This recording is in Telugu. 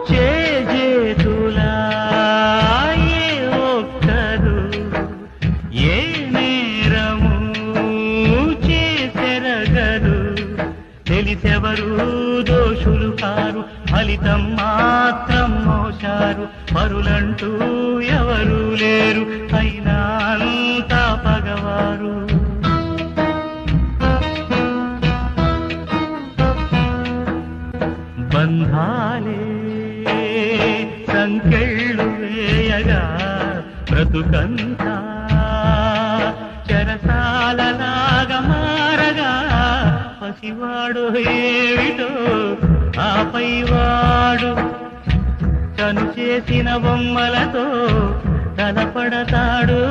చేజేతులా ఏ ఒక్కరు ఏ నేరము చేసెరగరు, తెలిసెవరు దోషులు కారు, ఫలితం మాత్రం మోశారు. పరులంటూ ఎవరు లేరు, అయినా అంతా పగవారు. బంధాలే సంకెళ్ళు వేయగా బ్రతుకంతా చెరసాలలాగా మారగా, పసివాడు ఏమిటో ఆపైవాడు తను చేసిన బొమ్మలతో తలపడతాడు.